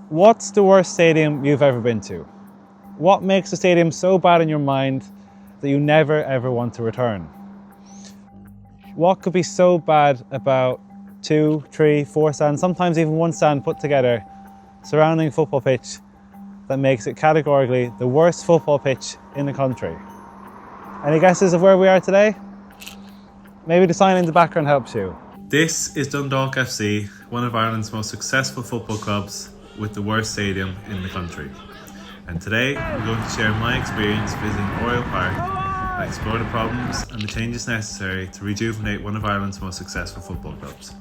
What's the worst stadium you've ever been to? What makes the stadium so bad in your mind that you never ever want to return? What could be so bad about 2, 3, 4 stands, sometimes even one stand put together surrounding a football pitch that makes it categorically the worst football pitch in the country? Any guesses of where we are today? Maybe the sign in the background helps you. This is Dundalk FC, one of Ireland's most successful football clubs with the worst stadium in the country. And today I'm going to share my experience visiting Oriel Park and explore the problems and the changes necessary to rejuvenate one of Ireland's most successful football clubs.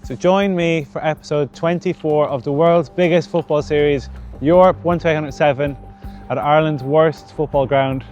So join me for episode 24 of the world's biggest football series, Europe 1-807, at Ireland's worst football ground,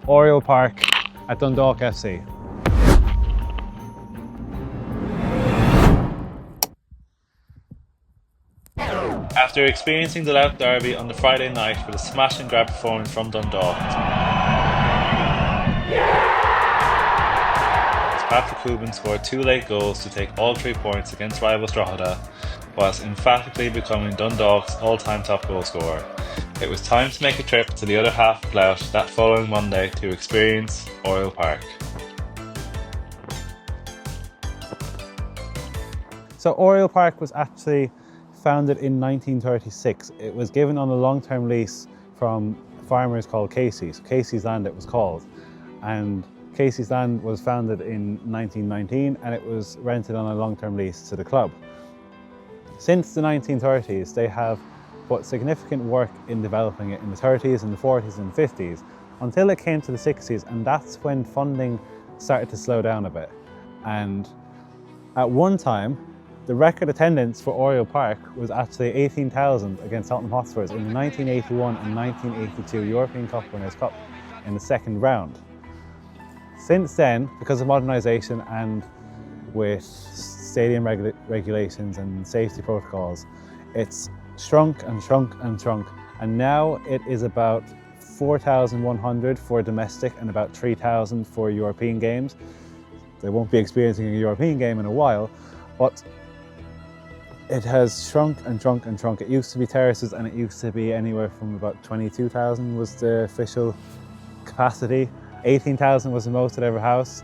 Oriel Park at Dundalk FC. After experiencing the Louth Derby on the Friday night with a smash and grab performance from Dundalk, Patrick Cuban scored 2 late goals to take all 3 points against rivals Drogheda, whilst emphatically becoming Dundalk's all-time top goal scorer. It was time to make a trip to the other half of Louth that following Monday to experience Oriel Park. So Oriel Park was actually founded in 1936. It was given on a long-term lease from farmers called Casey's. Casey's Land it was called. And Casey's Land was founded in 1919 and it was rented on a long-term lease to the club. Since the 1930s, they have put significant work in developing it in the 30s and the 40s and 50s until it came to the 60s, and that's when funding started to slow down a bit. And at one time, the record attendance for Oriel Park was actually 18,000 against Tottenham Hotspurs in the 1981 and 1982 European Cup Winners' Cup in the second round. Since then, because of modernisation and with stadium regulations and safety protocols, it's shrunk and shrunk and shrunk, and now it is about 4,100 for domestic and about 3,000 for European games. They won't be experiencing a European game in a while, but it has shrunk and shrunk and shrunk. It used to be terraces and it used to be anywhere from about 22,000 was the official capacity. 18,000 was the most it ever housed,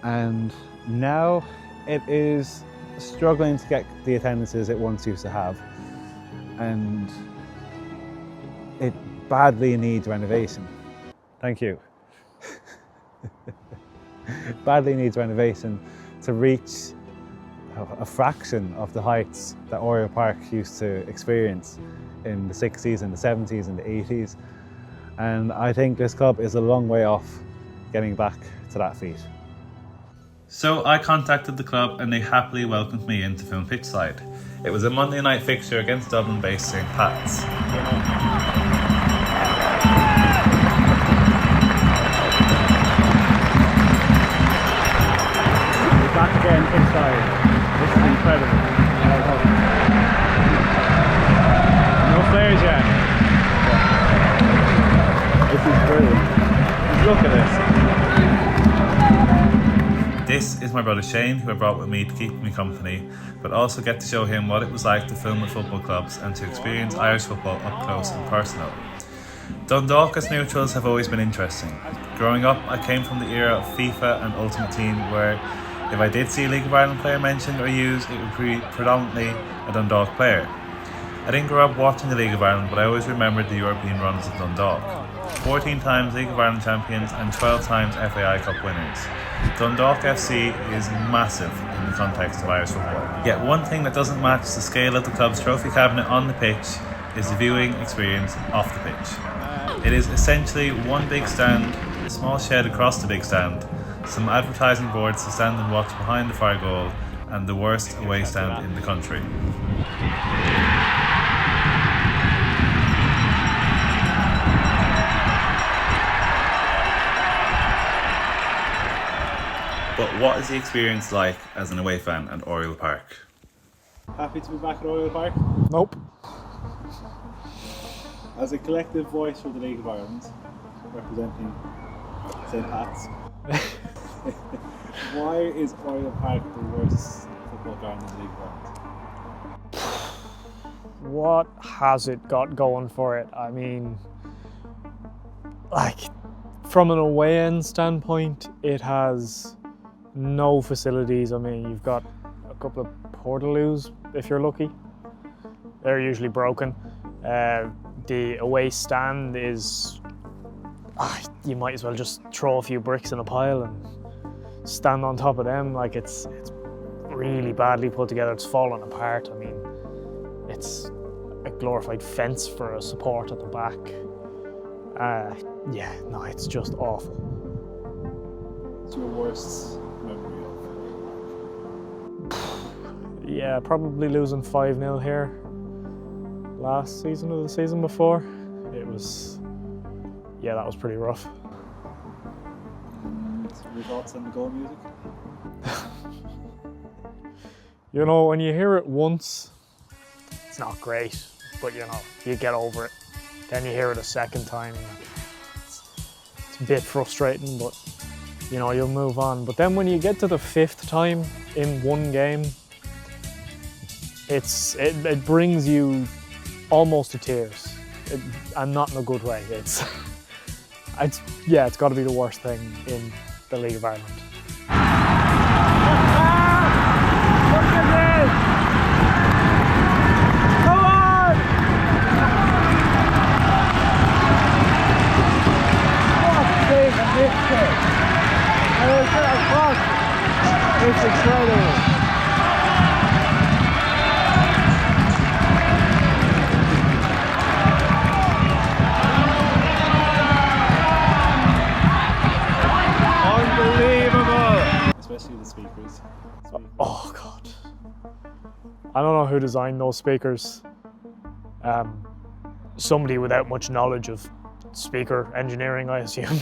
and now it is struggling to get the attendances it once used to have, and it badly needs renovation. Thank you. Badly needs renovation to reach a fraction of the heights that Oriel Park used to experience in the 60s and the 70s and the 80s. And I think this club is a long way off getting back to that feat. So I contacted the club and they happily welcomed me in to film pitchside. It was a Monday night fixture against Dublin-based St.Pats. We're back again inside. This is incredible. No players yet. This is brilliant. Just look at this. This is my brother Shane, who I brought with me to keep me company, but also get to show him what it was like to film with football clubs and to experience Irish football up close and personal. Dundalk as neutrals have always been interesting. Growing up, I came from the era of FIFA and Ultimate Team, where if I did see a League of Ireland player mentioned or used, it would be predominantly a Dundalk player. I didn't grow up watching the League of Ireland, but I always remembered the European runs of Dundalk. 14 times League of Ireland champions and 12 times FAI Cup winners. Dundalk FC is massive in the context of Irish football. Yet one thing that doesn't match the scale of the club's trophy cabinet on the pitch is the viewing experience off the pitch. It is essentially one big stand, a small shed across the big stand, some advertising boards to stand and watch behind the far goal, and the worst away stand in the country. But what is the experience like as an away fan at Oriel Park? Happy to be back at Oriel Park? Nope. As a collective voice for the League of Ireland, representing St.Pats, Why is Oriel Park the worst football ground in the League World? What has it got going for it? I mean, like, from an away end standpoint, it has no facilities. I mean, you've got a couple of portaloos, if you're lucky. They're usually broken. The away stand is, you might as well just throw a few bricks in a pile and stand on top of them. Like, it's really badly put together. It's falling apart. I mean, it's a glorified fence for a support at the back. Yeah, no, it's just awful. What's your worst memory of Oriel Park? Yeah, probably losing 5-0 here last season or the season before. It was, yeah, that was pretty rough. Your thoughts on the goal music? You know, when you hear it once, it's not great, but you know, you get over it. Then you hear it a second time, it's a bit frustrating, but you know, you'll move on. But then when you get to the 5th time in one game, it brings you almost to tears, and not in a good way. It's got to be the worst thing in the League of Ireland. Look at this! Come on! What a big fixture! It's incredible. Especially the speakers. Oh God. I don't know who designed those speakers. Somebody without much knowledge of speaker engineering, I assume.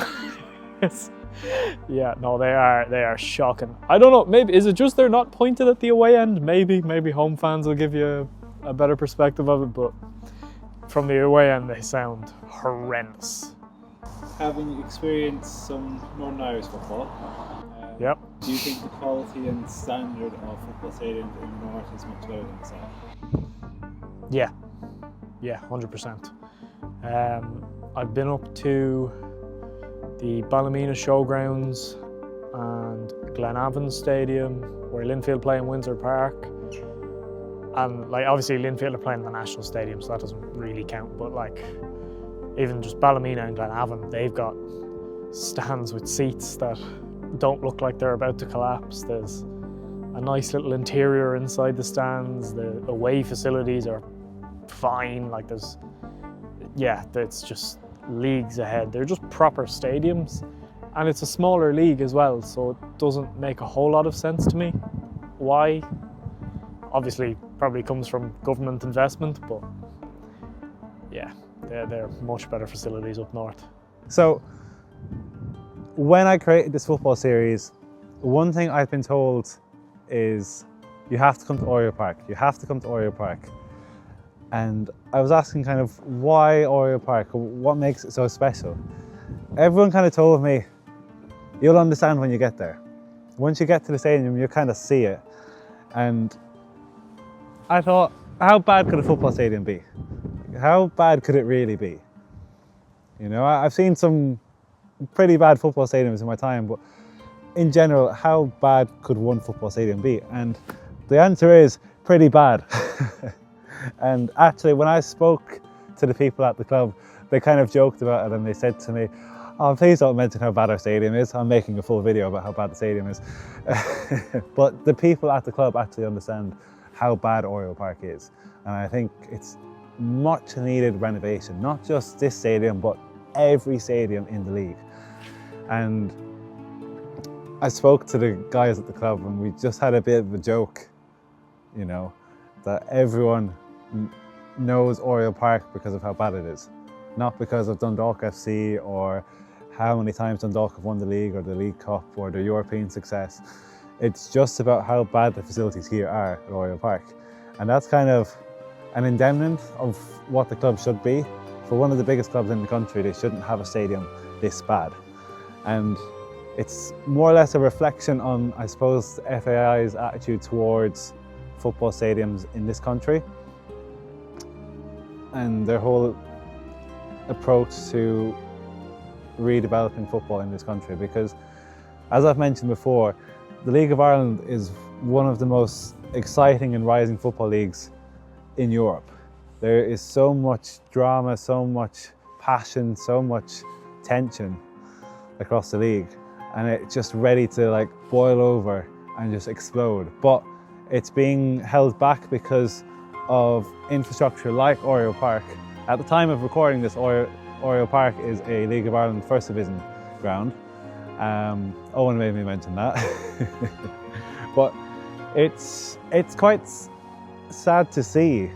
Yeah, no, they are shocking. I don't know, maybe, is it just they're not pointed at the away end? Maybe home fans will give you a better perspective of it, but from the away end they sound horrendous. Having experienced some Northern Irish football, Yep. do you think the quality and standard of football stadiums in the north is much better than the south? Yeah, 100%. I've been up to the Ballymena Showgrounds and Glenavon Stadium, where Linfield play in Windsor Park. And like, obviously Linfield are playing in the National Stadium, so that doesn't really count, but like, even just Ballymena and Glenavon, they've got stands with seats that don't look like they're about to collapse. There's a nice little interior inside the stands. The away facilities are fine. Like, it's just leagues ahead. They're just proper stadiums, and it's a smaller league as well, so it doesn't make a whole lot of sense to me. Why? Obviously, probably comes from government investment, but yeah, they're much better facilities up north. So, when I created this football series, one thing I've been told is you have to come to Oriel Park. You have to come to Oriel Park. And I was asking kind of why Oriel Park, what makes it so special? Everyone kind of told me, you'll understand when you get there. Once you get to the stadium, you kind of see it. And I thought, how bad could a football stadium be? How bad could it really be? You know, I've seen some pretty bad football stadiums in my time, but in general, how bad could one football stadium be? And the answer is pretty bad. And actually, when I spoke to the people at the club, they kind of joked about it and they said to me, oh, please don't mention how bad our stadium is. I'm making a full video about how bad the stadium is. But the people at the club actually understand how bad Oriel Park is. And I think it's much needed renovation, not just this stadium, but every stadium in the league. And I spoke to the guys at the club and we just had a bit of a joke, you know, that everyone knows Oriel Park because of how bad it is, not because of Dundalk FC or how many times Dundalk have won the league or the League Cup or their European success. It's just about how bad the facilities here are at Oriel Park. And that's kind of an indemnity of what the club should be. For one of the biggest clubs in the country, they shouldn't have a stadium this bad. And It's more or less a reflection on, I suppose, the FAI's attitude towards football stadiums in this country and their whole approach to redeveloping football in this country. Because, as I've mentioned before, the League of Ireland is one of the most exciting and rising football leagues in Europe. There is so much drama, so much passion, so much tension across the league, and it's just ready to like boil over and just explode. But it's being held back because of infrastructure like Oriel Park. At the time of recording this, Oriel Park is a League of Ireland First Division ground. Owen made me mention that. But it's quite sad to see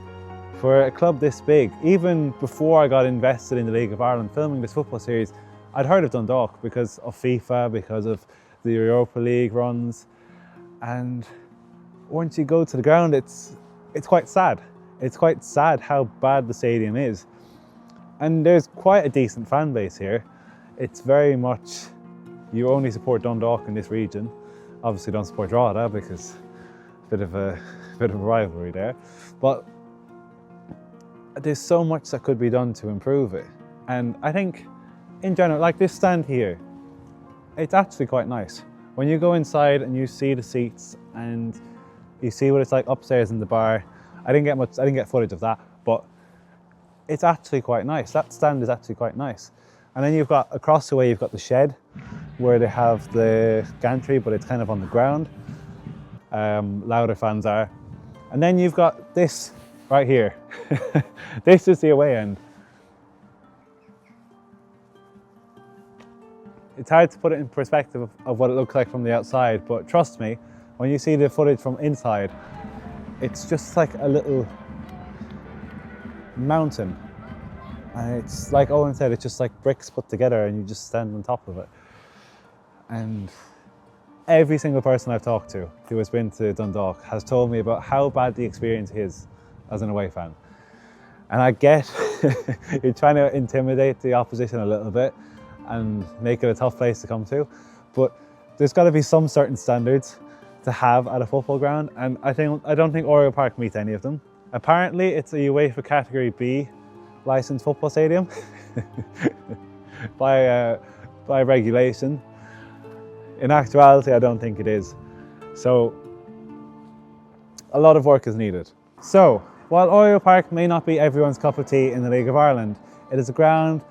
for a club this big. Even before I got invested in the League of Ireland filming this football series, I'd heard of Dundalk because of FIFA, because of the Europa League runs. And once you go to the ground, it's quite sad. It's quite sad how bad the stadium is. And there's quite a decent fan base here. It's very much, you only support Dundalk in this region. Obviously don't support Drogheda because a bit of a rivalry there. But there's so much that could be done to improve it. And I think in general, like this stand here, it's actually quite nice. When you go inside and you see the seats and you see what it's like upstairs in the bar, I didn't get footage of that, but it's actually quite nice. That stand is actually quite nice. And then you've got, across the way, you've got the shed where they have the gantry, but it's kind of on the ground. Louder fans are. And then you've got this right here. This is the away end. It's hard to put it in perspective of what it looks like from the outside, but trust me, when you see the footage from inside, it's just like a little mountain. And it's like Owen said, it's just like bricks put together and you just stand on top of it. And every single person I've talked to who has been to Dundalk has told me about how bad the experience is as an away fan. And I get you're trying to intimidate the opposition a little bit and make it a tough place to come to, but there's got to be some certain standards to have at a football ground, and I don't think Oriel Park meets any of them. Apparently it's a UEFA Category B licensed football stadium by regulation. In actuality, I don't think it is. So a lot of work is needed. So while Oriel Park may not be everyone's cup of tea in the League of Ireland, it is a ground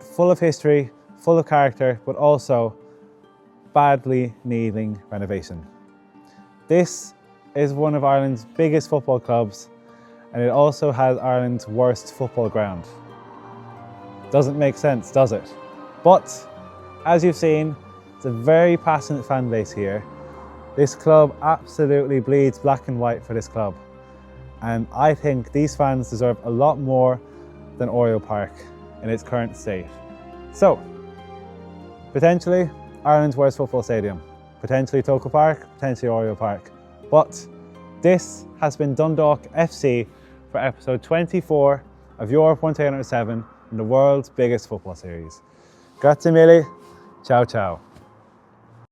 full of history, full of character, but also badly needing renovation. This is one of Ireland's biggest football clubs, and it also has Ireland's worst football ground. Doesn't make sense, does it? But as you've seen, it's a very passionate fan base here. This club absolutely bleeds black and white for this club. And I think these fans deserve a lot more than Oriel Park in its current state. So, potentially Ireland's worst football stadium. Potentially Tolka Park, potentially Oriel Park. But this has been Dundalk FC for episode 24 of Europe 1807 in the world's biggest football series. Grazie Millie, ciao ciao.